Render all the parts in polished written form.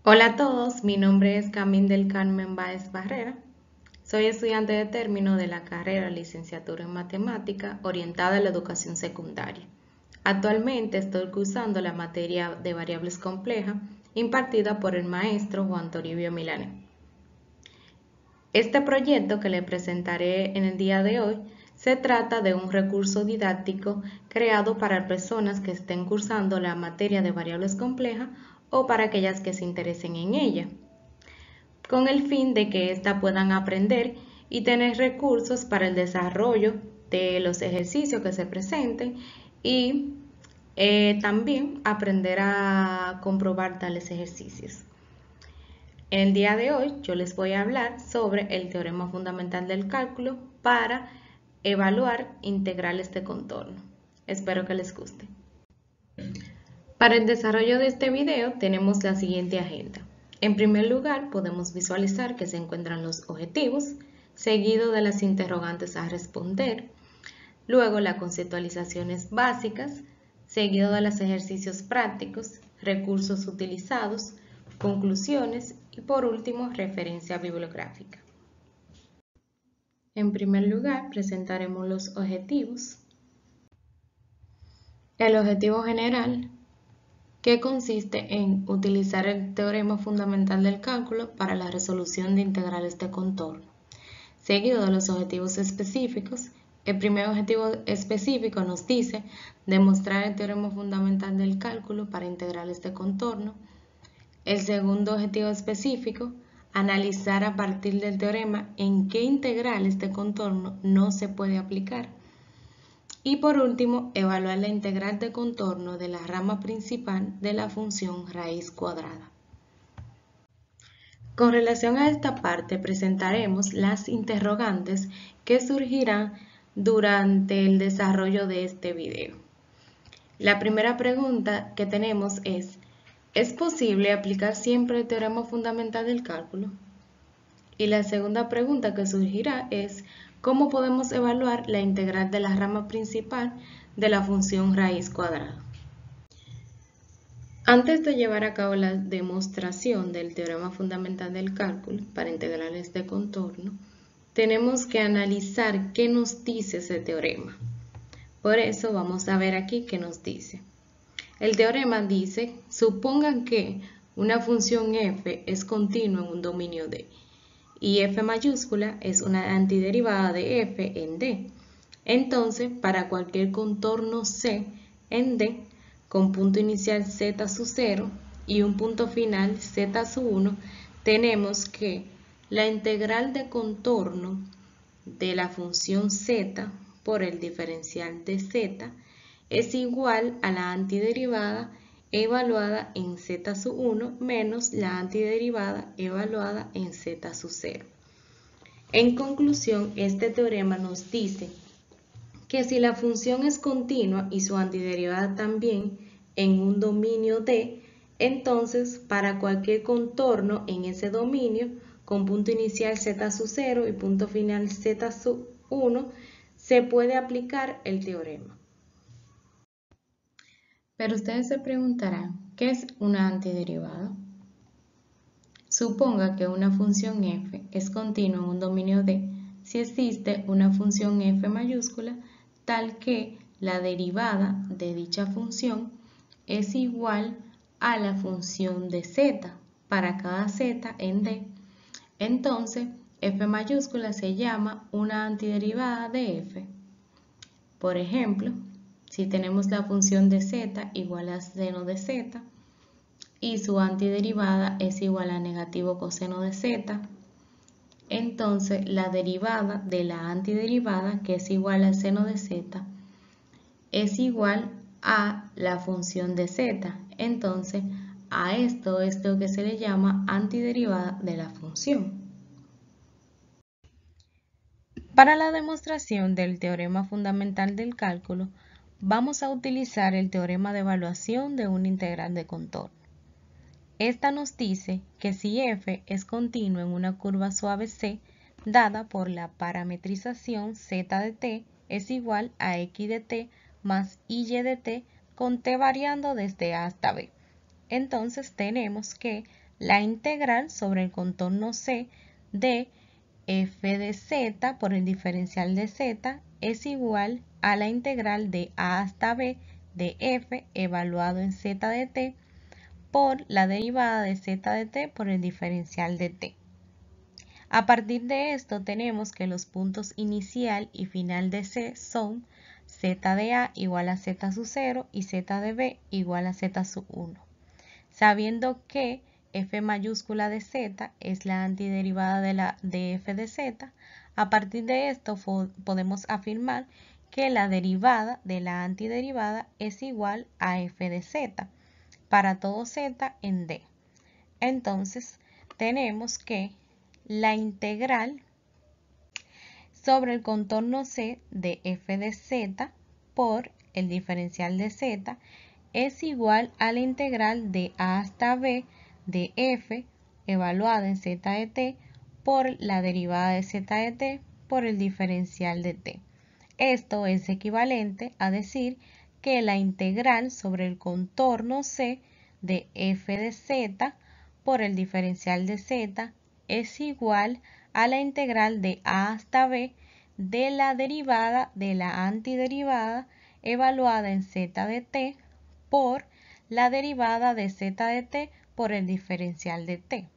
Hola a todos, mi nombre es Camín del Carmen Báez Barrera. Soy estudiante de término de la carrera Licenciatura en Matemática orientada a la educación secundaria. Actualmente estoy cursando la materia de variables complejas impartida por el maestro Juan Toribio Milane. Este proyecto que le presentaré en el día de hoy se trata de un recurso didáctico creado para personas que estén cursando la materia de variables complejas o para aquellas que se interesen en ella, con el fin de que ésta puedan aprender y tener recursos para el desarrollo de los ejercicios que se presenten y también aprender a comprobar tales ejercicios. En el día de hoy yo les voy a hablar sobre el teorema fundamental del cálculo para evaluar integrales de contorno. Espero que les guste. Para el desarrollo de este video tenemos la siguiente agenda. En primer lugar, podemos visualizar que se encuentran los objetivos, seguido de las interrogantes a responder, luego las conceptualizaciones básicas, seguido de los ejercicios prácticos, recursos utilizados, conclusiones y por último, referencia bibliográfica. En primer lugar, presentaremos los objetivos. El objetivo general, que consiste en utilizar el teorema fundamental del cálculo para la resolución de integrales de contorno. Seguido de los objetivos específicos, el primer objetivo específico nos dice demostrar el teorema fundamental del cálculo para integrales de contorno. El segundo objetivo específico, analizar a partir del teorema en qué integrales de contorno no se puede aplicar. Y por último, evaluar la integral de contorno de la rama principal de la función raíz cuadrada. Con relación a esta parte, presentaremos las interrogantes que surgirán durante el desarrollo de este video. La primera pregunta que tenemos ¿es posible aplicar siempre el teorema fundamental del cálculo? Y la segunda pregunta que surgirá es ¿cómo podemos evaluar la integral de la rama principal de la función raíz cuadrada? Antes de llevar a cabo la demostración del teorema fundamental del cálculo para integrales de contorno, tenemos que analizar qué nos dice ese teorema. Por eso vamos a ver aquí qué nos dice. El teorema dice, supongan que una función f es continua en un dominio D y f mayúscula es una antiderivada de f en D. Entonces, para cualquier contorno C en D, con punto inicial z sub 0 y un punto final z sub 1, tenemos que la integral de contorno de la función z por el diferencial de z es igual a la antiderivada evaluada en z sub 1 menos la antiderivada evaluada en z sub 0. En conclusión, este teorema nos dice que si la función es continua y su antiderivada también en un dominio D, entonces para cualquier contorno en ese dominio con punto inicial z sub 0 y punto final z sub 1 se puede aplicar el teorema. Pero ustedes se preguntarán, ¿qué es una antiderivada? Suponga que una función f es continua en un dominio D si existe una función f mayúscula tal que la derivada de dicha función es igual a la función de z para cada z en D. Entonces, f mayúscula se llama una antiderivada de f. Por ejemplo, si tenemos la función de z igual a seno de z y su antiderivada es igual a negativo coseno de z, entonces la derivada de la antiderivada, que es igual a seno de z, es igual a la función de z. Entonces, a esto es lo que se le llama antiderivada de la función. Para la demostración del teorema fundamental del cálculo, vamos a utilizar el teorema de evaluación de una integral de contorno. Esta nos dice que si f es continuo en una curva suave C, dada por la parametrización z de t es igual a x de t más y de t con t variando desde a hasta b. Entonces tenemos que la integral sobre el contorno C de f de z por el diferencial de z es igual a la integral de a hasta b de f evaluado en z de t por la derivada de z de t por el diferencial de t. A partir de esto tenemos que los puntos inicial y final de C son z de a igual a z sub 0 y z de b igual a z sub 1. Sabiendo que f mayúscula de z es la antiderivada de f de z, a partir de esto podemos afirmar que la derivada de la antiderivada es igual a f de z para todo z en d. Entonces tenemos que la integral sobre el contorno C de f de z por el diferencial de z es igual a la integral de a hasta b de f evaluada en z de t por la derivada de z de t por el diferencial de t. Esto es equivalente a decir que la integral sobre el contorno C de f de z por el diferencial de z es igual a la integral de a hasta b de la derivada de la antiderivada evaluada en z de t por la derivada de z de t por el diferencial de t.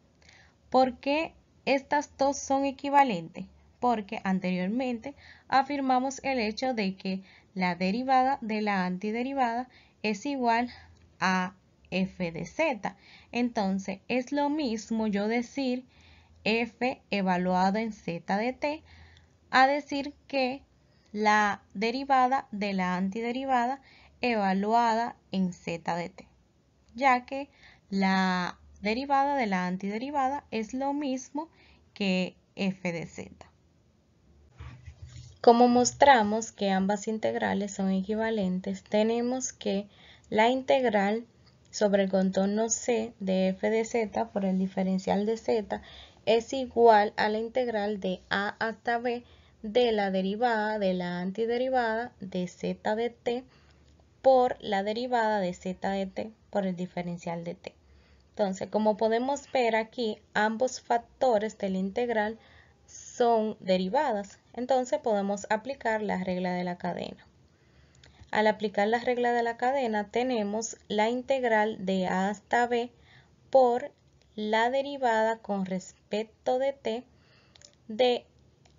¿Por qué estas dos son equivalentes? Porque anteriormente afirmamos el hecho de que la derivada de la antiderivada es igual a f de z. Entonces es lo mismo yo decir f evaluado en z de t a decir que la derivada de la antiderivada evaluada en z de t, ya que la derivada de la antiderivada es lo mismo que f de z. Como mostramos que ambas integrales son equivalentes, tenemos que la integral sobre el contorno C de f de z por el diferencial de z es igual a la integral de a hasta b de la derivada de la antiderivada de z de t por la derivada de z de t por el diferencial de t. Entonces, como podemos ver aquí, ambos factores de la integral son derivadas. Entonces podemos aplicar la regla de la cadena. Al aplicar la regla de la cadena tenemos la integral de a hasta b por la derivada con respecto de t de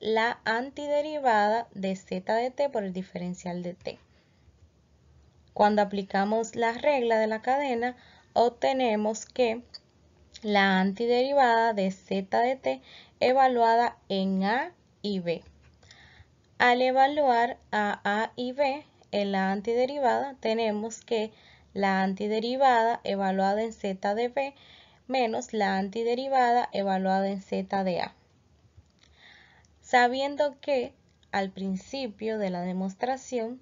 la antiderivada de z de t por el diferencial de t. Cuando aplicamos la regla de la cadena obtenemos que la antiderivada de z de t evaluada en a y b. Al evaluar a y b en la antiderivada, tenemos que la antiderivada evaluada en z de b menos la antiderivada evaluada en z de a. Sabiendo que al principio de la demostración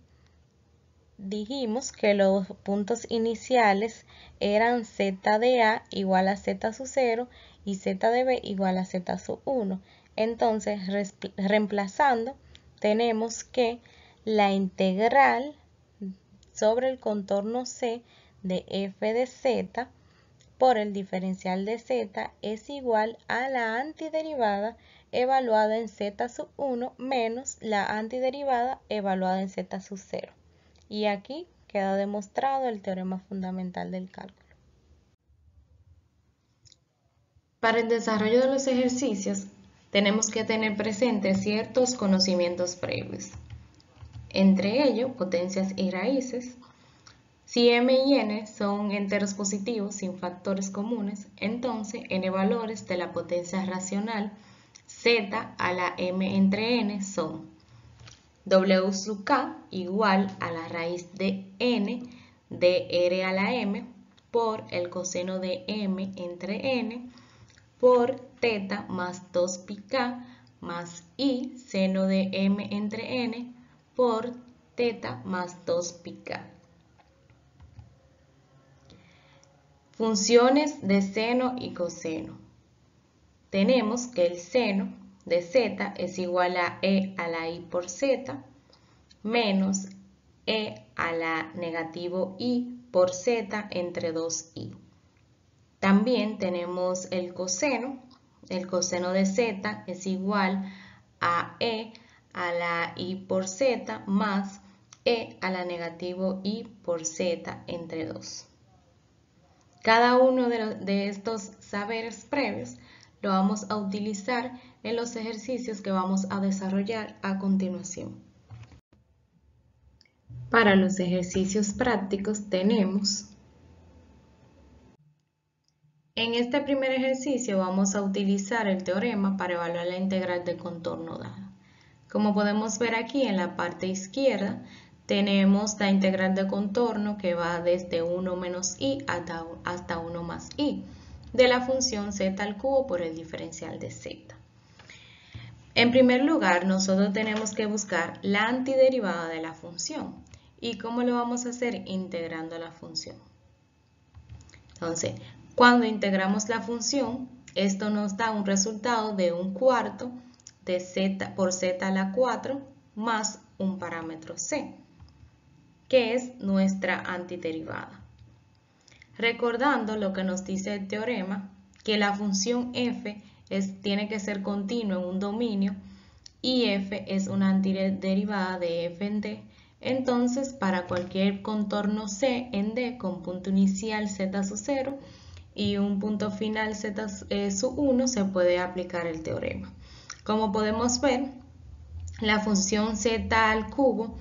dijimos que los puntos iniciales eran z de a igual a z sub 0 y z de b igual a z sub 1. Entonces, reemplazando, tenemos que la integral sobre el contorno C de f de z por el diferencial de z es igual a la antiderivada evaluada en z sub 1 menos la antiderivada evaluada en z sub 0. Y aquí queda demostrado el teorema fundamental del cálculo. Para el desarrollo de los ejercicios, tenemos que tener presentes ciertos conocimientos previos. Entre ellos, potencias y raíces. Si m y n son enteros positivos sin factores comunes, entonces n valores de la potencia racional z a la m entre n son W sub k igual a la raíz de n de r a la m por el coseno de m entre n por teta más 2 pi k más i seno de m entre n por teta más 2 pi k. Funciones de seno y coseno. Tenemos que el seno de z es igual a e a la i por z menos e a la negativo i por z entre 2i. También tenemos el coseno. El coseno de z es igual a e a la i por z más e a la negativo i por z entre 2. Cada uno de estos saberes previos lo vamos a utilizar en los ejercicios que vamos a desarrollar a continuación. Para los ejercicios prácticos tenemos: en este primer ejercicio vamos a utilizar el teorema para evaluar la integral de contorno dada. Como podemos ver aquí en la parte izquierda, tenemos la integral de contorno que va desde 1 menos i hasta 1 más i de la función z al cubo por el diferencial de z. En primer lugar, nosotros tenemos que buscar la antiderivada de la función. ¿Y cómo lo vamos a hacer? Integrando la función. Entonces, cuando integramos la función, esto nos da un resultado de 1/4 de z por z a la 4 más un parámetro c, que es nuestra antiderivada. Recordando lo que nos dice el teorema, que la función f tiene que ser continua en un dominio y f es una antiderivada de f en d. Entonces, para cualquier contorno c en d con punto inicial z sub 0 y un punto final z sub 1 se puede aplicar el teorema. Como podemos ver, la función z al cubo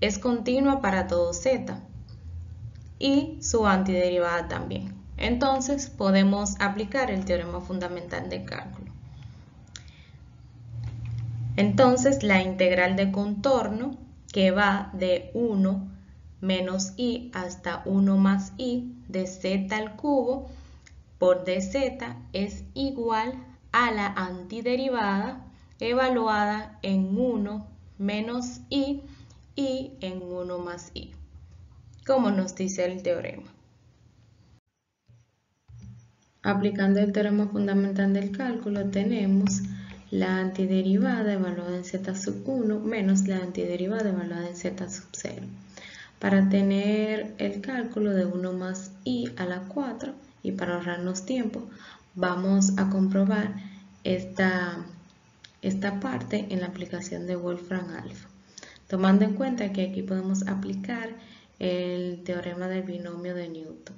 es continua para todo z y su antiderivada también. Entonces podemos aplicar el teorema fundamental del cálculo. Entonces la integral de contorno, que va de 1 menos i hasta 1 más i de z al cubo por dz, es igual a la antiderivada evaluada en 1 menos i y en 1 más i, como nos dice el teorema. Aplicando el teorema fundamental del cálculo, tenemos la antiderivada evaluada en z sub 1 menos la antiderivada evaluada en z sub 0. Para tener el cálculo de 1 más i a la 4 y para ahorrarnos tiempo, vamos a comprobar esta parte en la aplicación de Wolfram Alpha, tomando en cuenta que aquí podemos aplicar el teorema del binomio de Newton.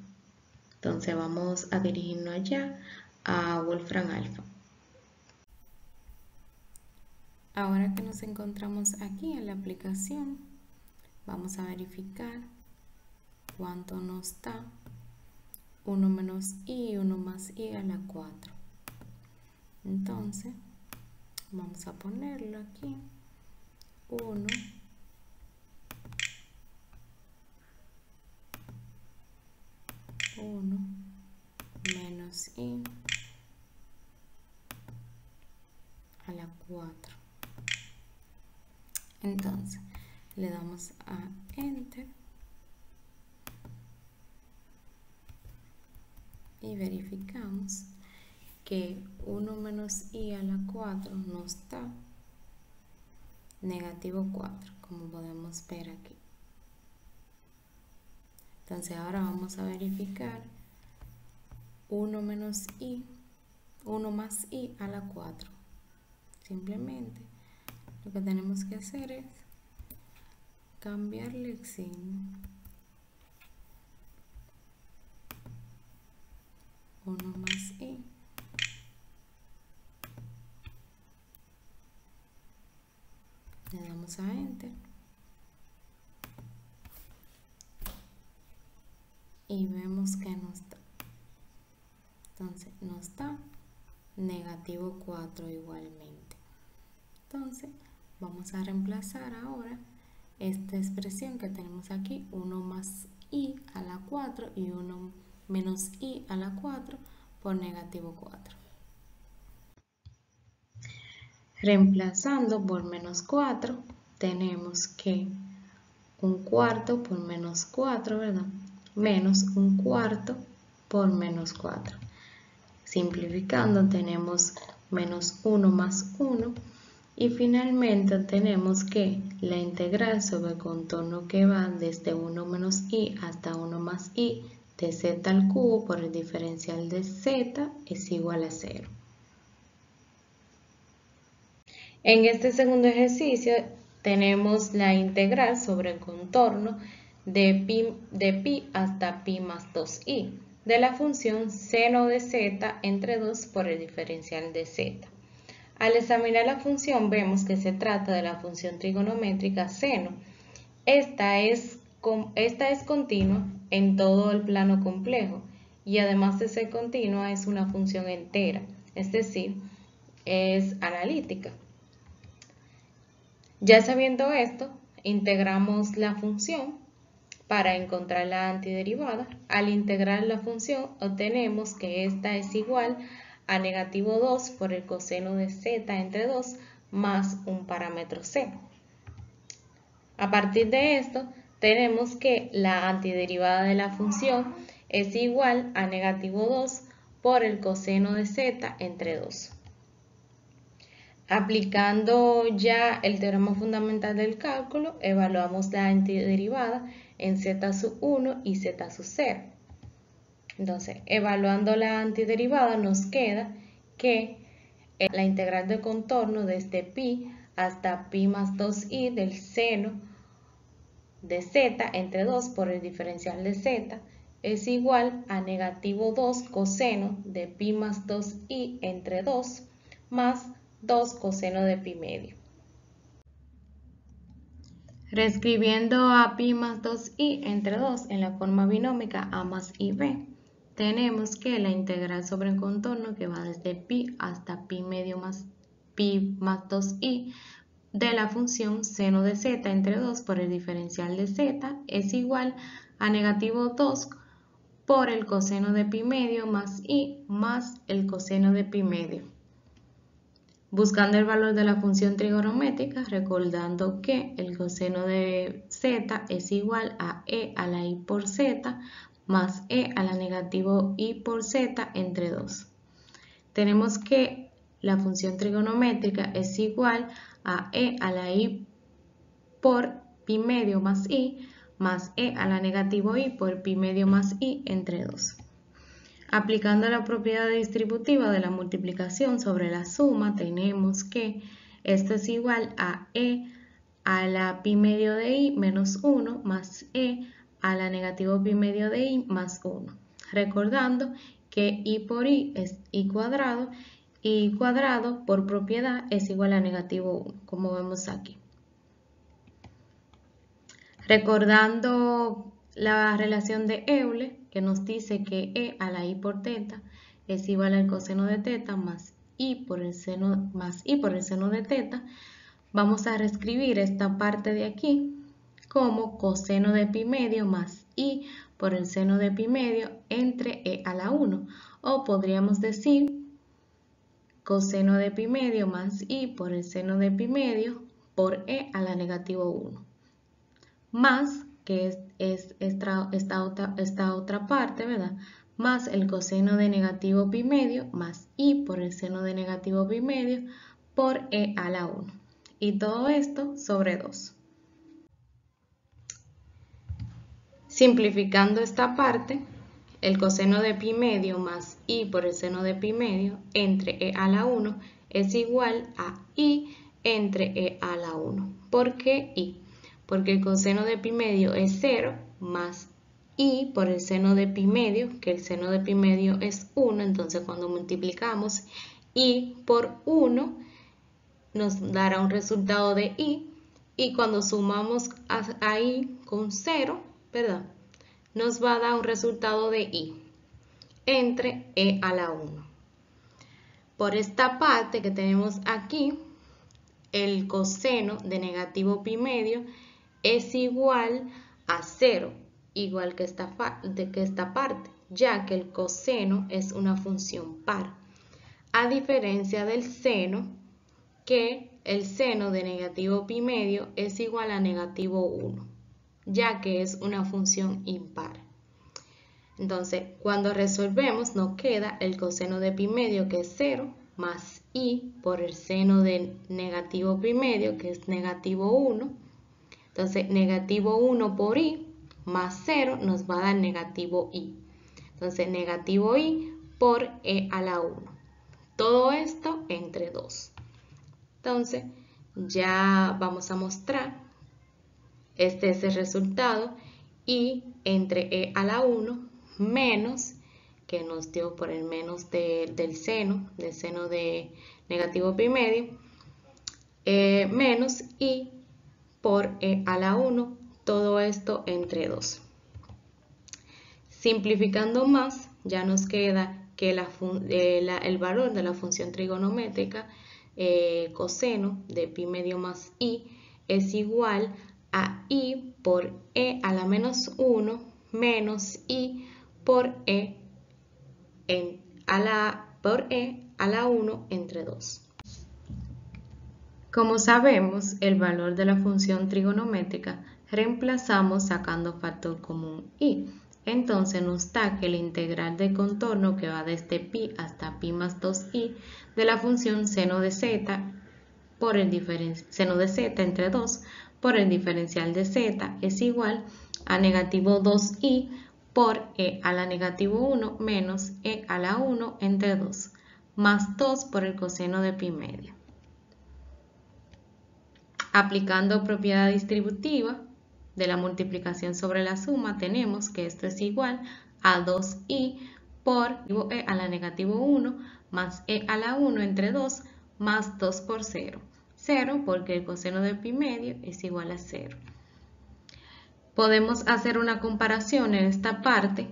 Entonces vamos a dirigirnos allá a Wolfram Alpha. Ahora que nos encontramos aquí en la aplicación, vamos a verificar cuánto nos da 1 menos i y 1 más i a la 4. Entonces, vamos a ponerlo aquí, 1 menos i a la 4. Entonces, le damos a Enter y verificamos que 1 menos i a la 4 nos da negativo 4, como podemos ver aquí. Entonces ahora vamos a verificar 1 menos i, 1 más i a la 4. Simplemente lo que tenemos que hacer es cambiarle el signo. 1 más i le damos a Enter y vemos que nos da. Entonces nos da negativo 4 igualmente. Entonces vamos a reemplazar ahora esta expresión que tenemos aquí, 1 más i a la 4 y 1 menos i a la 4 por negativo 4. Reemplazando por menos 4, tenemos que 1/4 por menos 4, ¿verdad? Menos 1/4 por menos 4. Simplificando tenemos menos 1 más 1 y finalmente tenemos que la integral sobre el contorno que va desde 1 menos i hasta 1 más i de z al cubo por el diferencial de z es igual a 0. En este segundo ejercicio tenemos la integral sobre el contorno de pi hasta pi más 2i de la función seno de z entre 2 por el diferencial de z. Al examinar la función vemos que se trata de la función trigonométrica seno. Esta es continua en todo el plano complejo y además de ser continua es una función entera, es decir, es analítica. Ya sabiendo esto, integramos la función para encontrar la antiderivada. Al integrar la función obtenemos que esta es igual a negativo 2 por el coseno de z entre 2 más un parámetro c. A partir de esto, tenemos que la antiderivada de la función es igual a negativo 2 por el coseno de z entre 2. Aplicando ya el teorema fundamental del cálculo, evaluamos la antiderivada en z sub 1 y z sub 0. Entonces, evaluando la antiderivada nos queda que la integral de contorno desde pi hasta pi más 2i del seno de z entre 2 por el diferencial de z es igual a negativo 2 coseno de pi más 2i entre 2 más 2 coseno de pi medio. Reescribiendo a pi más 2i entre 2 en la forma binómica a más ib, tenemos que la integral sobre el contorno que va desde pi hasta pi medio más pi más 2i de la función seno de z entre 2 por el diferencial de z es igual a negativo 2 por el coseno de pi medio más i más el coseno de pi medio. Buscando el valor de la función trigonométrica, recordando que el coseno de z es igual a e a la i por z más e a la negativo i por z entre 2. Tenemos que la función trigonométrica es igual a e a la i por pi medio más i más e a la negativo i por pi medio más i entre 2. Aplicando la propiedad distributiva de la multiplicación sobre la suma, tenemos que esto es igual a e a la pi medio de i menos 1 más e a la negativo pi medio de i más 1. Recordando que i por i es i cuadrado por propiedad es igual a negativo 1, como vemos aquí. Recordando la relación de Euler, que nos dice que e a la i por teta es igual al coseno de teta más i por el seno de teta, vamos a reescribir esta parte de aquí como coseno de pi medio más i por el seno de pi medio entre e a la 1, o podríamos decir coseno de pi medio más i por el seno de pi medio por e a la negativo 1, más que es esta otra parte, ¿verdad? Más el coseno de negativo pi medio más i por el seno de negativo pi medio por e a la 1. Y todo esto sobre 2. Simplificando esta parte, el coseno de pi medio más i por el seno de pi medio entre e a la 1 es igual a i entre e a la 1. ¿Por qué i? Porque el coseno de pi medio es 0 más i por el seno de pi medio, que el seno de pi medio es 1, entonces cuando multiplicamos i por 1 nos dará un resultado de i, y cuando sumamos a i con 0, ¿verdad? Nos va a dar un resultado de i entre e a la 1. Por esta parte que tenemos aquí, el coseno de negativo pi medio es igual a 0, igual que esta parte, ya que el coseno es una función par, a diferencia del seno, que el seno de negativo pi medio es igual a negativo 1, ya que es una función impar. Entonces, cuando resolvemos nos queda el coseno de pi medio, que es 0, más i por el seno de negativo pi medio, que es negativo 1. Entonces, negativo 1 por i, más 0 nos va a dar negativo i. Entonces, negativo i por e a la 1. Todo esto entre 2. Entonces, ya vamos a mostrar. Este es el resultado. I entre e a la 1 menos, que nos dio por el menos del seno de negativo pi medio, menos i por e a la 1, todo esto entre 2. Simplificando más, ya nos queda que el valor de la función trigonométrica coseno de pi medio más i es igual a i por e a la menos 1 menos i por e a la 1 entre 2. Como sabemos el valor de la función trigonométrica, reemplazamos sacando factor común i. Entonces nos da que la integral de contorno que va desde pi hasta pi más 2i de la función seno de z entre 2 por el diferencial de z es igual a negativo 2i por e a la negativo 1 menos e a la 1 entre 2 más 2 por el coseno de pi medio. Aplicando propiedad distributiva de la multiplicación sobre la suma, tenemos que esto es igual a 2i por e a la negativo 1 más e a la 1 entre 2 más 2 por 0. 0 porque el coseno de pi medio es igual a 0. Podemos hacer una comparación en esta parte,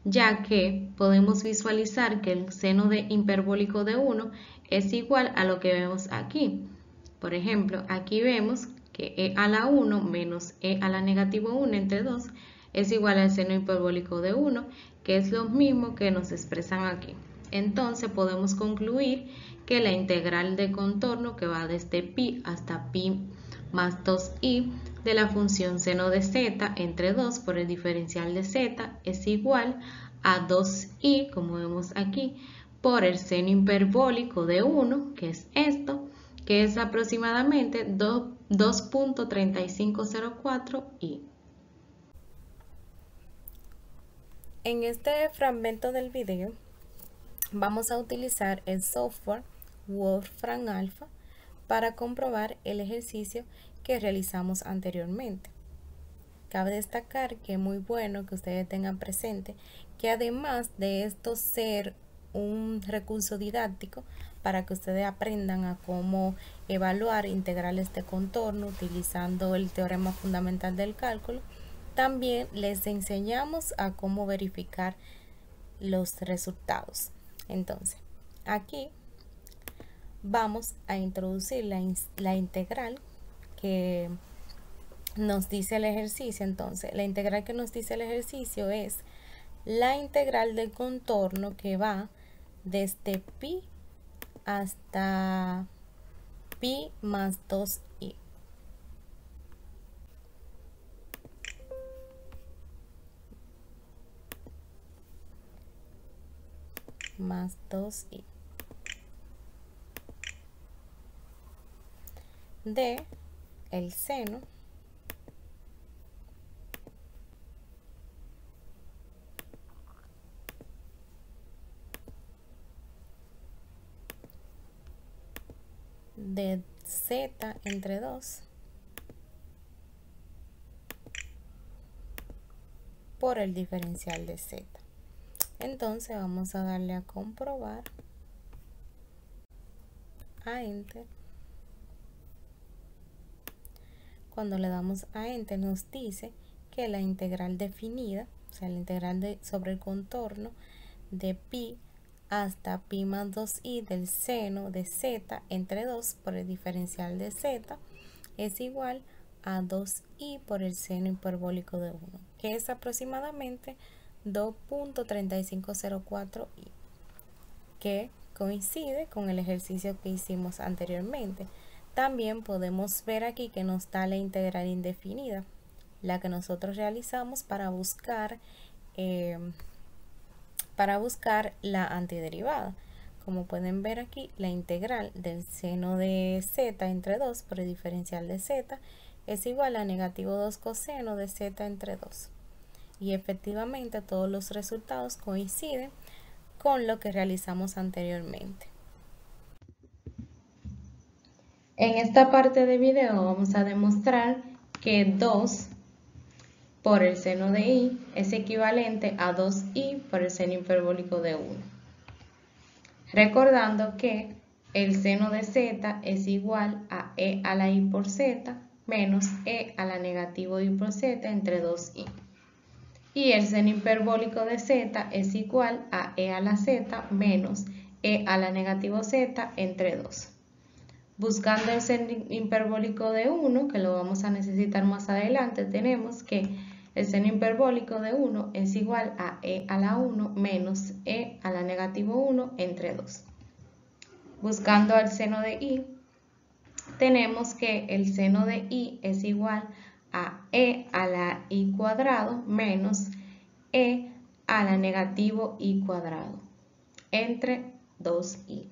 ya que podemos visualizar que el seno de hiperbólico de 1 es igual a lo que vemos aquí. Por ejemplo, aquí vemos que e a la 1 menos e a la negativo 1 entre 2 es igual al seno hiperbólico de 1, que es lo mismo que nos expresan aquí. Entonces podemos concluir que la integral de contorno que va desde pi hasta pi más 2i de la función seno de z entre 2 por el diferencial de z es igual a 2i, como vemos aquí, por el seno hiperbólico de 1, que es esto, que es aproximadamente 2.3504 i. En este fragmento del video vamos a utilizar el software Wolfram Alpha para comprobar el ejercicio que realizamos anteriormente. Cabe destacar que es muy bueno que ustedes tengan presente que además de esto ser un recurso didáctico para que ustedes aprendan a cómo evaluar integrales de contorno utilizando el teorema fundamental del cálculo, también les enseñamos a cómo verificar los resultados. Entonces, aquí vamos a introducir la integral que nos dice el ejercicio. Entonces, la integral que nos dice el ejercicio es la integral del contorno que va desde pi hasta pi más 2i. Más 2i. De el seno de z entre 2 por el diferencial de z. Entonces vamos a darle a comprobar, a enter. Cuando le damos a enter nos dice que la integral definida, o sea, la integral sobre el contorno de pi hasta pi más 2i del seno de z entre 2 por el diferencial de z es igual a 2i por el seno hiperbólico de 1, que es aproximadamente 2.3504 i, que coincide con el ejercicio que hicimos anteriormente. También podemos ver aquí que nos da la integral indefinida, la que nosotros realizamos para buscar la antiderivada. Como pueden ver aquí, la integral del seno de z entre 2 por el diferencial de z es igual a negativo 2 coseno de z entre 2. Y efectivamente todos los resultados coinciden con lo que realizamos anteriormente. En esta parte del video vamos a demostrar que 2 por el seno de i es equivalente a 2i por el seno hiperbólico de 1. Recordando que el seno de z es igual a e a la i por z menos e a la negativo i por z entre 2i. Y el seno hiperbólico de z es igual a e a la z menos e a la negativo z entre 2. Buscando el seno hiperbólico de 1, que lo vamos a necesitar más adelante, tenemos que el seno hiperbólico de 1 es igual a e a la 1 menos e a la negativo 1 entre 2. Buscando el seno de i, tenemos que el seno de i es igual a e a la i cuadrado menos e a la negativo i cuadrado entre 2i.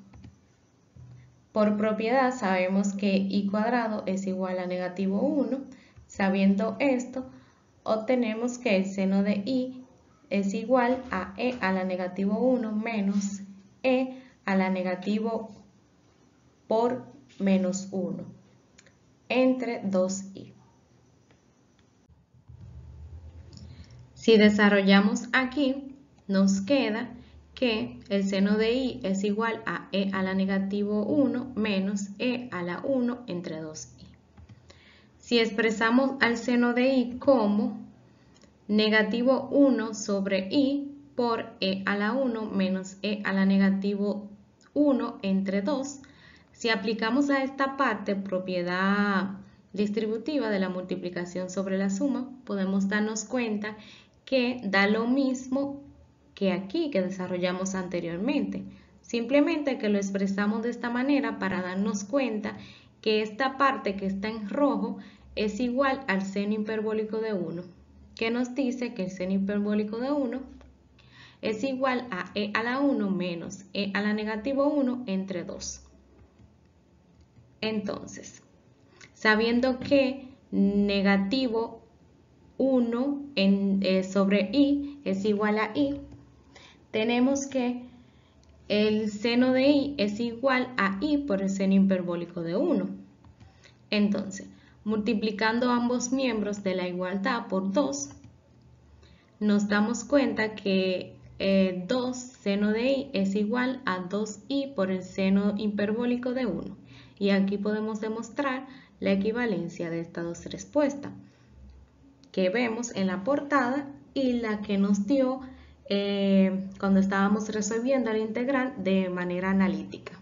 Por propiedad sabemos que i cuadrado es igual a negativo 1. Sabiendo esto, obtenemos que el seno de i es igual a e a la negativo 1 menos e a la negativo por menos 1 entre 2i. Si desarrollamos aquí, nos queda que el seno de i es igual a e a la negativo 1 menos e a la 1 entre 2i. Si expresamos al seno de i como negativo 1 sobre i por e a la 1 menos e a la negativo 1 entre 2, si aplicamos a esta parte propiedad distributiva de la multiplicación sobre la suma, podemos darnos cuenta que da lo mismo que aquí que desarrollamos anteriormente. Simplemente que lo expresamos de esta manera para darnos cuenta que esta parte que está en rojo es igual al seno hiperbólico de 1, que nos dice que el seno hiperbólico de 1 es igual a e a la 1 menos e a la negativo 1 entre 2. Entonces, sabiendo que negativo 1 sobre i es igual a i, tenemos que el seno de i es igual a i por el seno hiperbólico de 1. Entonces, multiplicando ambos miembros de la igualdad por 2, nos damos cuenta que 2 seno de i es igual a 2i por el seno hiperbólico de 1. Y aquí podemos demostrar la equivalencia de estas dos respuestas que vemos en la portada y la que nos dio cuando estábamos resolviendo la integral de manera analítica.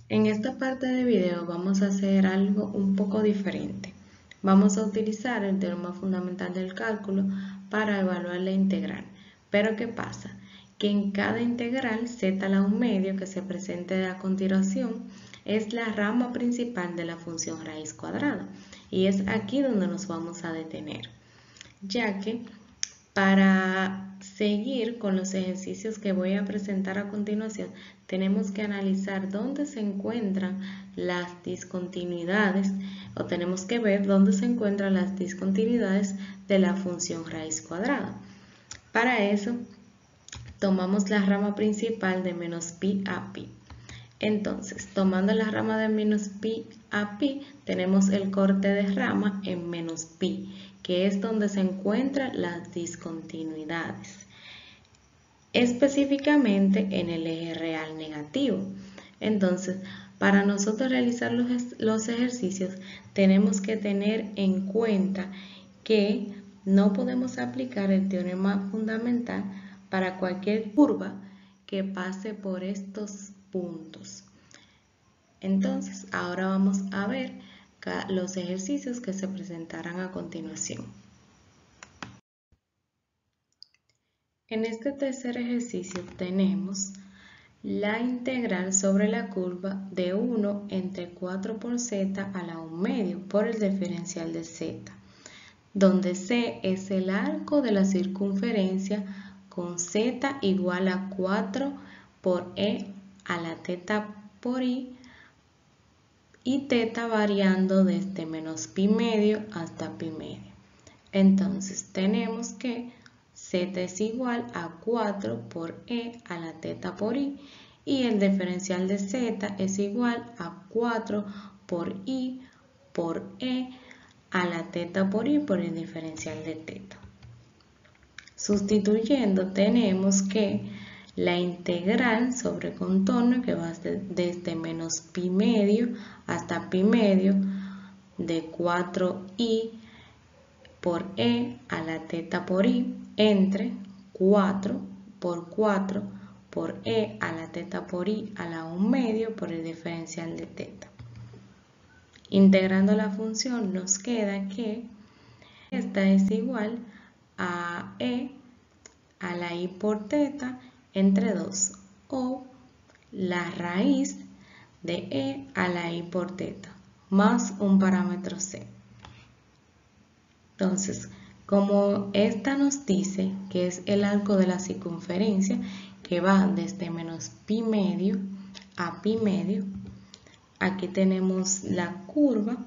En esta parte del video vamos a hacer algo un poco diferente. Vamos a utilizar el teorema fundamental del cálculo para evaluar la integral. Pero ¿qué pasa? Que en cada integral z a la 1 medio que se presente a continuación es la rama principal de la función raíz cuadrada. Y es aquí donde nos vamos a detener, ya que para seguir con los ejercicios que voy a presentar a continuación, tenemos que analizar dónde se encuentran las discontinuidades o tenemos que ver dónde se encuentran las discontinuidades de la función raíz cuadrada. Para eso, tomamos la rama principal de menos pi a pi. Entonces, tomando la rama de menos pi a pi, tenemos el corte de rama en menos pi, que es donde se encuentran las discontinuidades, específicamente en el eje real negativo. Entonces, para nosotros realizar los ejercicios, tenemos que tener en cuenta que no podemos aplicar el teorema fundamental para cualquier curva que pase por estos puntos. Entonces, ahora vamos a ver los ejercicios que se presentarán a continuación. En este tercer ejercicio tenemos la integral sobre la curva de 1 entre 4 por z a la 1 medio por el diferencial de z, donde c es el arco de la circunferencia con z igual a 4 por e a la teta por i y teta variando desde menos pi medio hasta pi medio. Entonces tenemos que z es igual a 4 por e a la teta por i y el diferencial de z es igual a 4 por i por e a la teta por i por el diferencial de teta. Sustituyendo tenemos que la integral sobre contorno que va desde menos pi medio hasta pi medio de 4i por e a la teta por i entre 4 por 4 por e a la teta por i a la 1 medio por el diferencial de teta. Integrando la función nos queda que esta es igual a e a la i por teta entre 2 o la raíz de e a la i por teta más un parámetro c. Entonces, como esta nos dice que es el arco de la circunferencia que va desde menos pi medio a pi medio, aquí tenemos la curva.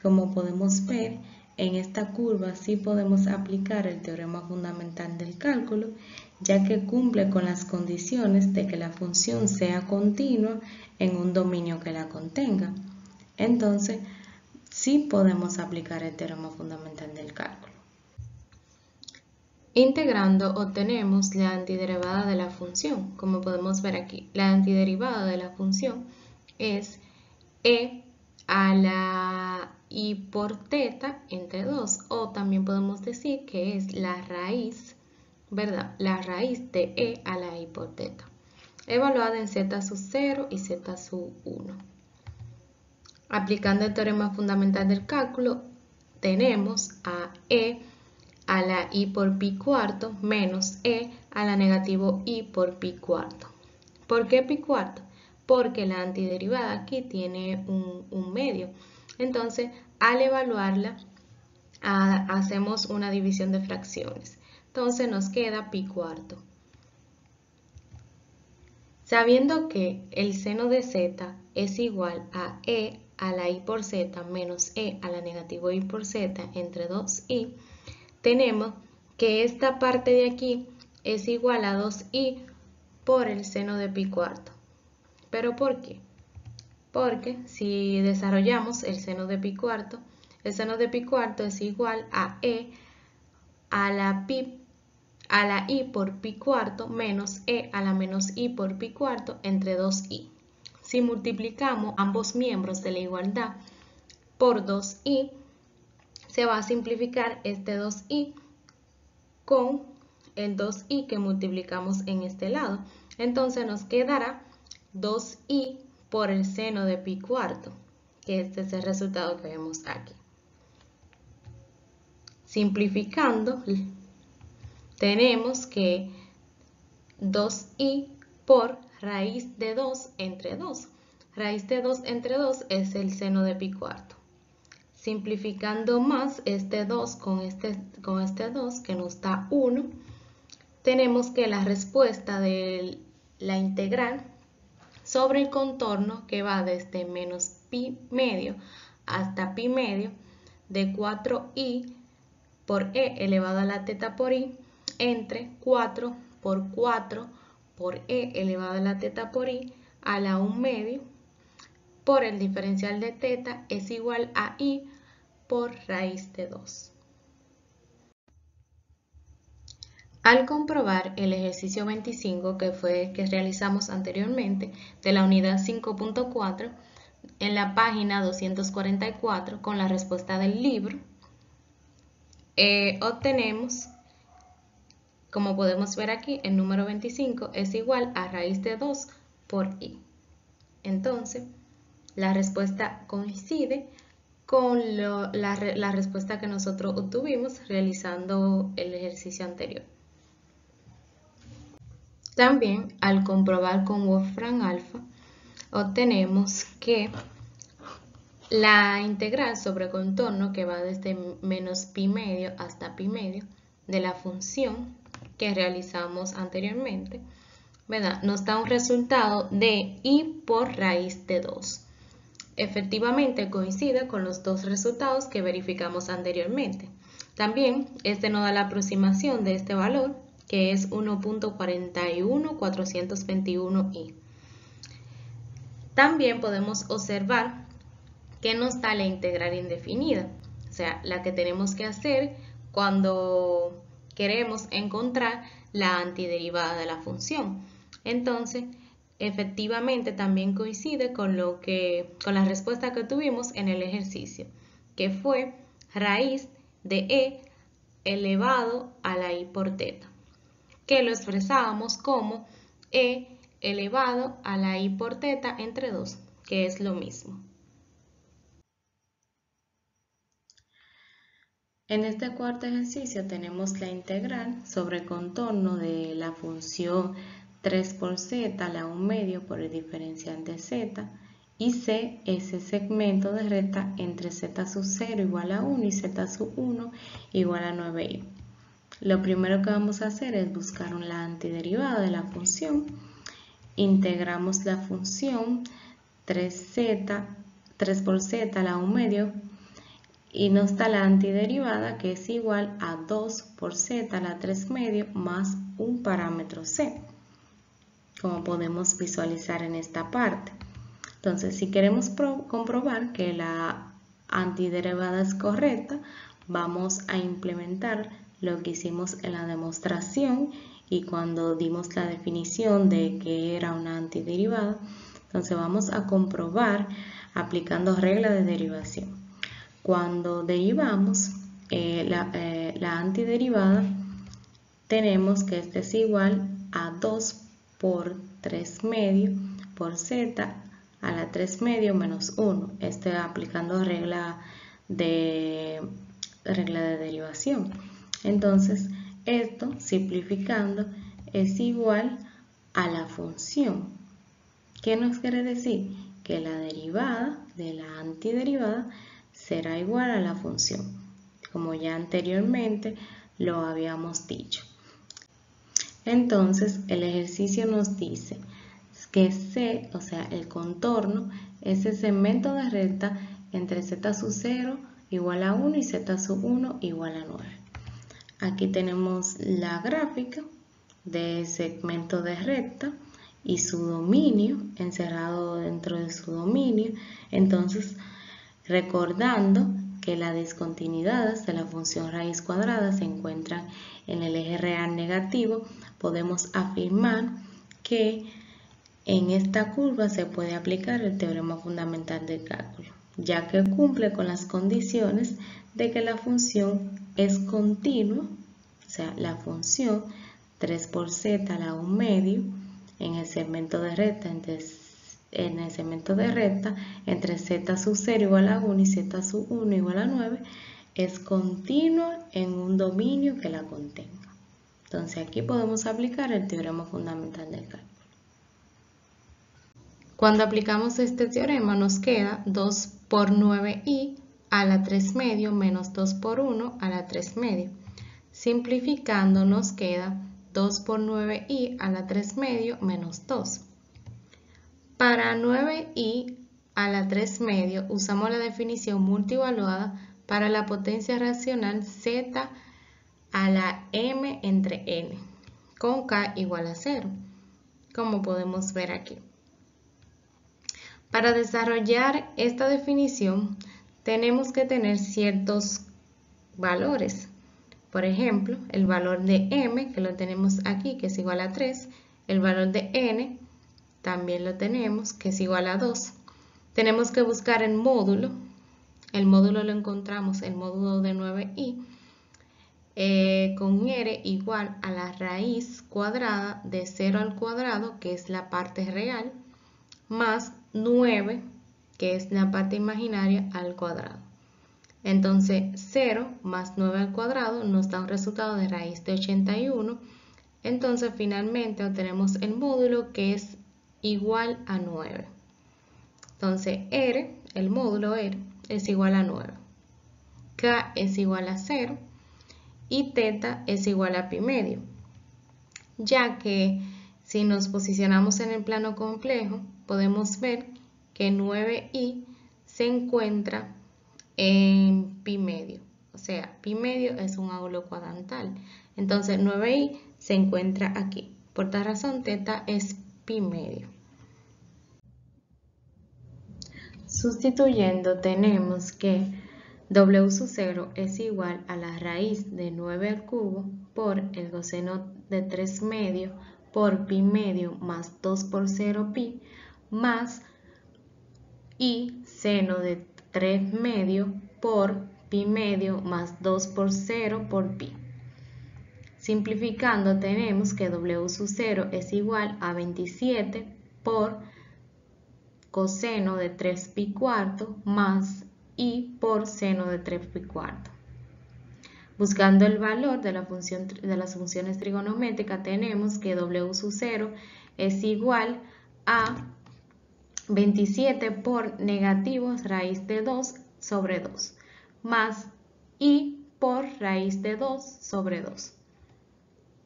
Como podemos ver, en esta curva sí podemos aplicar el teorema fundamental del cálculo, ya que cumple con las condiciones de que la función sea continua en un dominio que la contenga. Entonces, sí podemos aplicar el teorema fundamental del cálculo. Integrando obtenemos la antiderivada de la función. Como podemos ver aquí, la antiderivada de la función es e a la i por teta entre 2, o también podemos decir que es la raíz, ¿verdad? La raíz de e a la i por teta, evaluada en z sub 0 y z sub 1. Aplicando el teorema fundamental del cálculo, tenemos a e a la i por pi cuarto menos e a la negativo i por pi cuarto. ¿Por qué pi cuarto? Porque la antiderivada aquí tiene un medio. Entonces, al evaluarla, hacemos una división de fracciones. Entonces, nos queda pi cuarto. Sabiendo que el seno de z es igual a e a la i por z menos e a la negativo i por z entre 2i, tenemos que esta parte de aquí es igual a 2i por el seno de pi cuarto. ¿Pero por qué? Porque si desarrollamos el seno de pi cuarto es igual a e a la i por pi cuarto menos e a la menos i por pi cuarto entre 2i. Si multiplicamos ambos miembros de la igualdad por 2i, se va a simplificar este 2i con el 2i que multiplicamos en este lado. Entonces nos quedará 2i por el seno de pi cuarto, que este es el resultado que vemos aquí. Simplificando, tenemos que 2i por raíz de 2 entre 2. Raíz de 2 entre 2 es el seno de pi cuarto. Simplificando más este 2 con este 2 que nos da 1, tenemos que la respuesta de la integral sobre el contorno que va desde menos pi medio hasta pi medio de 4i por e elevado a la teta por i entre 4 por 4 por e elevado a la teta por i a la 1 medio por el diferencial de teta es igual a i por raíz de 2. Al comprobar el ejercicio 25, que fue el que realizamos anteriormente, de la unidad 5.4, en la página 244, con la respuesta del libro, obtenemos, como podemos ver aquí, el número 25 es igual a raíz de 2 por i. Entonces, la respuesta coincide con la respuesta que nosotros obtuvimos realizando el ejercicio anterior. También, al comprobar con Wolfram alfa, obtenemos que la integral sobre contorno que va desde menos pi medio hasta pi medio de la función que realizamos anteriormente, ¿verdad?, nos da un resultado de i por raíz de 2. efectivamente coincide con los dos resultados que verificamos anteriormente. También este nos da la aproximación de este valor, que es 1.41421i. También podemos observar que nos da la integral indefinida, o sea, la que tenemos que hacer cuando queremos encontrar la antiderivada de la función. Entonces, efectivamente también coincide con la respuesta que tuvimos en el ejercicio, que fue raíz de e elevado a la i por teta, que lo expresábamos como e elevado a la i por teta entre 2, que es lo mismo. En este cuarto ejercicio tenemos la integral sobre el contorno de la función 3 por z, la 1 medio por el diferencial de z, y c es el segmento de recta entre z sub 0 igual a 1 y z sub 1 igual a 9i. Lo primero que vamos a hacer es buscar la antiderivada de la función. Integramos la función 3 por z, la 1 medio, y nos da la antiderivada, que es igual a 2 por z, la 3 medio, más un parámetro c, como podemos visualizar en esta parte. Entonces, si queremos comprobar que la antiderivada es correcta, vamos a implementar lo que hicimos en la demostración y cuando dimos la definición de que era una antiderivada. Entonces, vamos a comprobar aplicando regla de derivación. Cuando derivamos la antiderivada, tenemos que este es igual a 2 por 3 medio por z a la 3 medio menos 1. Aplicando regla de derivación. Entonces, esto simplificando es igual a la función. ¿Qué nos quiere decir? Que la derivada de la antiderivada será igual a la función, como ya anteriormente lo habíamos dicho. Entonces, el ejercicio nos dice que C, o sea, el contorno, es el segmento de recta entre z sub 0 igual a 1 y z sub 1 igual a 9. Aquí tenemos la gráfica del segmento de recta y su dominio, encerrado dentro de su dominio. Entonces, recordando que las discontinuidades de la función raíz cuadrada se encuentran en el eje real negativo, podemos afirmar que en esta curva se puede aplicar el teorema fundamental del cálculo, ya que cumple con las condiciones de que la función es continua, o sea, la función 3 por z, la 1 medio, en el segmento de recta entre z sub 0 igual a 1 y z sub 1 igual a 9, es continua en un dominio que la contenga. Entonces aquí podemos aplicar el teorema fundamental del cálculo. Cuando aplicamos este teorema nos queda 2 por 9i a la 3 medio menos 2 por 1 a la 3 medio. Simplificando nos queda 2 por 9i a la 3 medio menos 2. Para 9i a la 3 medio usamos la definición multivaluada para la potencia racional z a la m entre n, con k igual a 0, como podemos ver aquí. Para desarrollar esta definición tenemos que tener ciertos valores. Por ejemplo, el valor de m, que lo tenemos aquí, que es igual a 3, el valor de n, también lo tenemos, que es igual a 2. Tenemos que buscar el módulo lo encontramos, el módulo de 9i, con r igual a la raíz cuadrada de 0 al cuadrado, que es la parte real, más 9, que es la parte imaginaria, al cuadrado. Entonces 0 más 9 al cuadrado nos da un resultado de raíz de 81. Entonces finalmente obtenemos el módulo, que es igual a 9. Entonces R, el módulo R, es igual a 9. K es igual a 0 y teta es igual a pi medio, ya que si nos posicionamos en el plano complejo podemos ver que 9i se encuentra en pi medio. O sea, pi medio es un ángulo cuadrantal. Entonces 9i se encuentra aquí. Por tal razón, teta es pi medio. Sustituyendo, tenemos que W sub 0 es igual a la raíz de 9 al cubo por el coseno de 3 medio por pi medio más 2 por 0 pi más y seno de 3 medio por pi medio más 2 por 0 por pi. Simplificando, tenemos que W sub 0 es igual a 27 por coseno de 3 pi cuarto más y por seno de 3 pi cuarto. Buscando el valor de las funciones trigonométricas, tenemos que W sub 0 es igual a 27 por negativo raíz de 2 sobre 2 más y por raíz de 2 sobre 2.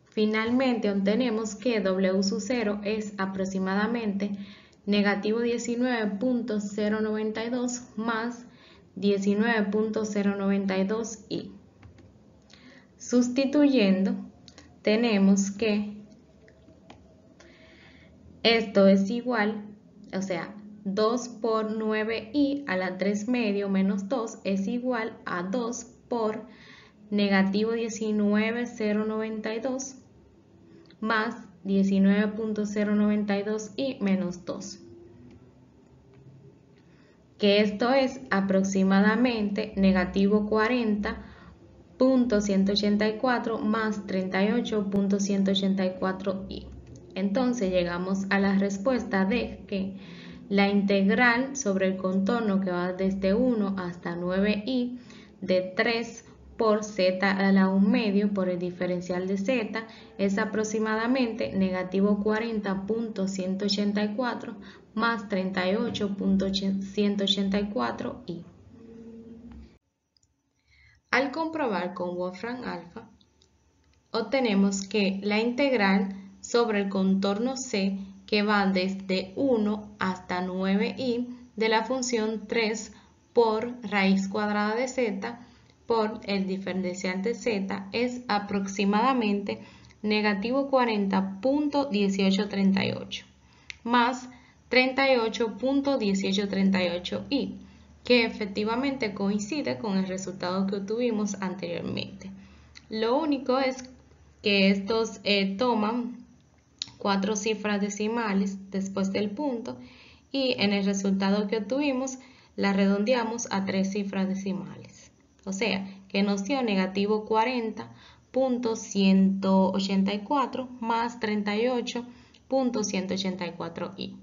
Finalmente obtenemos que W sub 0 es aproximadamente negativo 19.092 más 19.092i. Sustituyendo, tenemos que esto es igual, o sea, 2 por 9i a la 3 medio menos 2 es igual a 2 por negativo 19.092 más 19.092i menos 2. Que esto es aproximadamente negativo 40.184 más 38.184i. Entonces llegamos a la respuesta de que la integral sobre el contorno que va desde 1 hasta 9i de 3 por z a la 1 medio por el diferencial de z es aproximadamente negativo 40.184 más 38.184i. Al comprobar con Wolfram alfa, obtenemos que la integral sobre el contorno C que va desde 1 hasta 9i de la función 3 por raíz cuadrada de z por el diferencial de z es aproximadamente negativo 40.1838 más 38.1838i, que efectivamente coincide con el resultado que obtuvimos anteriormente. Lo único es que estos toman 4 cifras decimales después del punto y en el resultado que obtuvimos la redondeamos a 3 cifras decimales. O sea, que nos dio negativo 40.184 más 38.184i.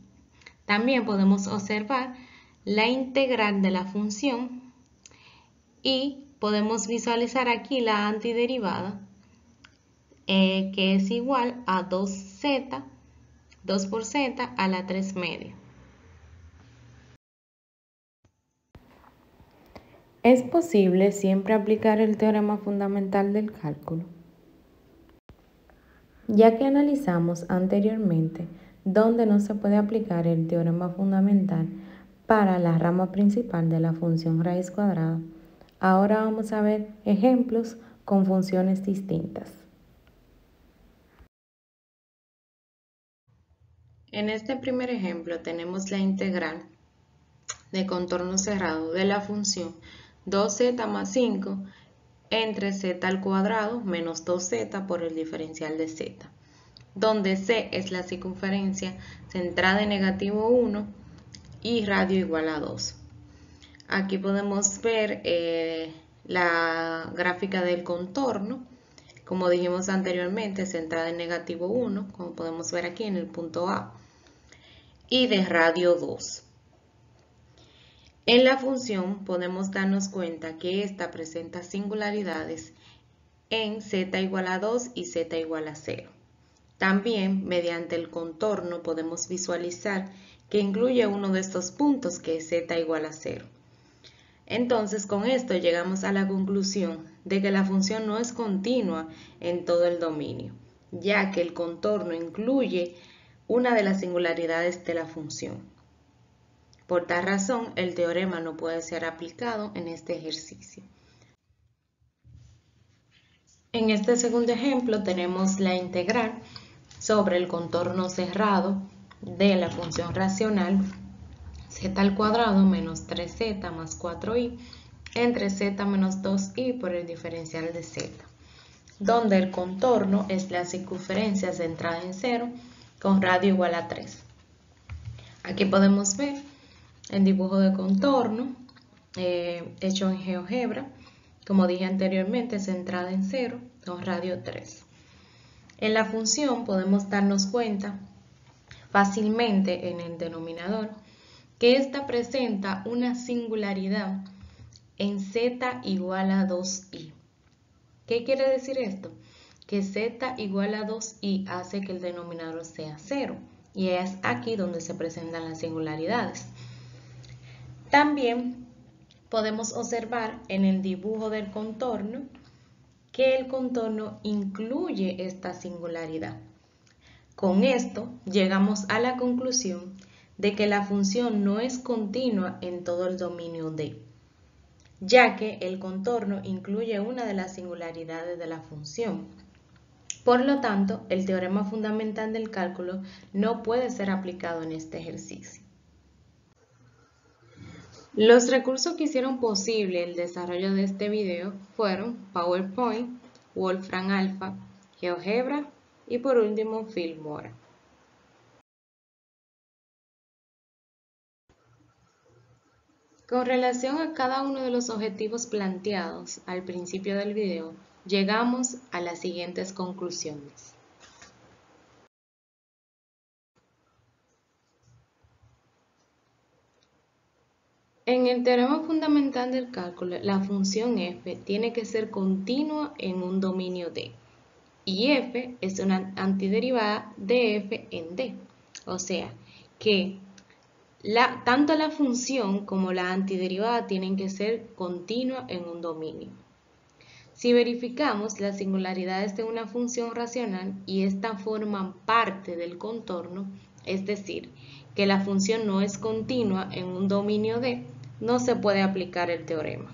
También podemos observar la integral de la función y podemos visualizar aquí la antiderivada que es igual a 2 por z a la 3 medio. ¿Es posible siempre aplicar el teorema fundamental del cálculo? Ya que analizamos anteriormente dónde no se puede aplicar el teorema fundamental para la rama principal de la función raíz cuadrada, ahora vamos a ver ejemplos con funciones distintas. En este primer ejemplo tenemos la integral de contorno cerrado de la función 2z más 5 entre z al cuadrado menos 2z por el diferencial de z, donde c es la circunferencia centrada en negativo 1 y radio igual a 2. Aquí podemos ver la gráfica del contorno, como dijimos anteriormente, centrada en negativo 1, como podemos ver aquí en el punto A, y de radio 2. En la función podemos darnos cuenta que esta presenta singularidades en z igual a 2 y z igual a 0. También, mediante el contorno, podemos visualizar que incluye uno de estos puntos que es z igual a 0. Entonces, con esto llegamos a la conclusión de que la función no es continua en todo el dominio, ya que el contorno incluye una de las singularidades de la función. Por tal razón, el teorema no puede ser aplicado en este ejercicio. En este segundo ejemplo tenemos la integral sobre el contorno cerrado de la función racional z al cuadrado menos 3z más 4i entre z menos 2i por el diferencial de z, donde el contorno es la circunferencia centrada en 0 con radio igual a 3. Aquí podemos ver el dibujo de contorno hecho en GeoGebra, como dije anteriormente, centrada en 0 con radio 3. En la función podemos darnos cuenta fácilmente en el denominador que ésta presenta una singularidad en z igual a 2i. ¿Qué quiere decir esto? Que z igual a 2i hace que el denominador sea 0, y es aquí donde se presentan las singularidades. También podemos observar en el dibujo del contorno que el contorno incluye esta singularidad. Con esto llegamos a la conclusión de que la función no es continua en todo el dominio D, ya que el contorno incluye una de las singularidades de la función. Por lo tanto, el teorema fundamental del cálculo no puede ser aplicado en este ejercicio. Los recursos que hicieron posible el desarrollo de este video fueron PowerPoint, Wolfram Alpha, GeoGebra y por último Filmora. Con relación a cada uno de los objetivos planteados al principio del video, llegamos a las siguientes conclusiones. En el teorema fundamental del cálculo, la función f tiene que ser continua en un dominio D, y f es una antiderivada de f en D, o sea que tanto la función como la antiderivada tienen que ser continuas en un dominio. Si verificamos las singularidades de una función racional y éstas forman parte del contorno, es decir, que la función no es continua en un dominio D, no se puede aplicar el teorema.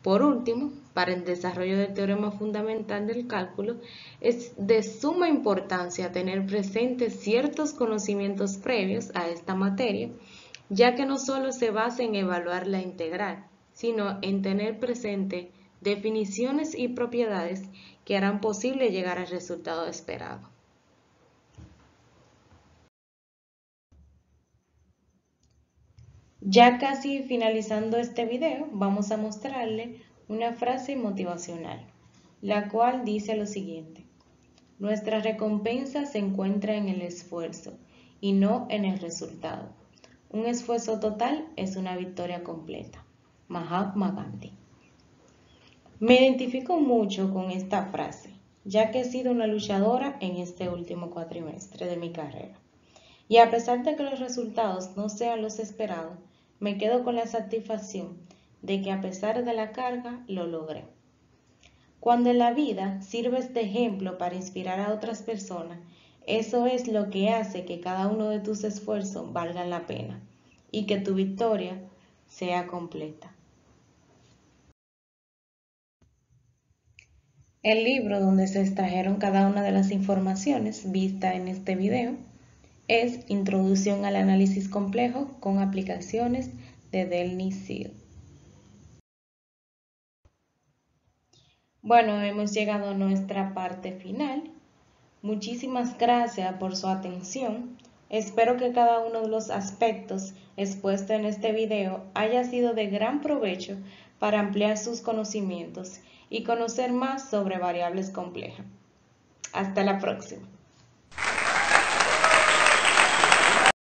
Por último, para el desarrollo del teorema fundamental del cálculo, es de suma importancia tener presentes ciertos conocimientos previos a esta materia, ya que no solo se basa en evaluar la integral, sino en tener presente definiciones y propiedades que harán posible llegar al resultado esperado. Ya casi finalizando este video, vamos a mostrarle una frase motivacional, la cual dice lo siguiente: nuestra recompensa se encuentra en el esfuerzo y no en el resultado. Un esfuerzo total es una victoria completa. Mahatma Gandhi. Me identifico mucho con esta frase, ya que he sido una luchadora en este último cuatrimestre de mi carrera. Y a pesar de que los resultados no sean los esperados, me quedo con la satisfacción de que a pesar de la carga, lo logré. Cuando en la vida sirves de ejemplo para inspirar a otras personas, eso es lo que hace que cada uno de tus esfuerzos valgan la pena y que tu victoria sea completa. El libro donde se extrajeron cada una de las informaciones vistas en este video es Introducción al análisis complejo con aplicaciones de Delny Seal. Bueno, hemos llegado a nuestra parte final. Muchísimas gracias por su atención. Espero que cada uno de los aspectos expuestos en este video haya sido de gran provecho para ampliar sus conocimientos y conocer más sobre variables complejas. Hasta la próxima.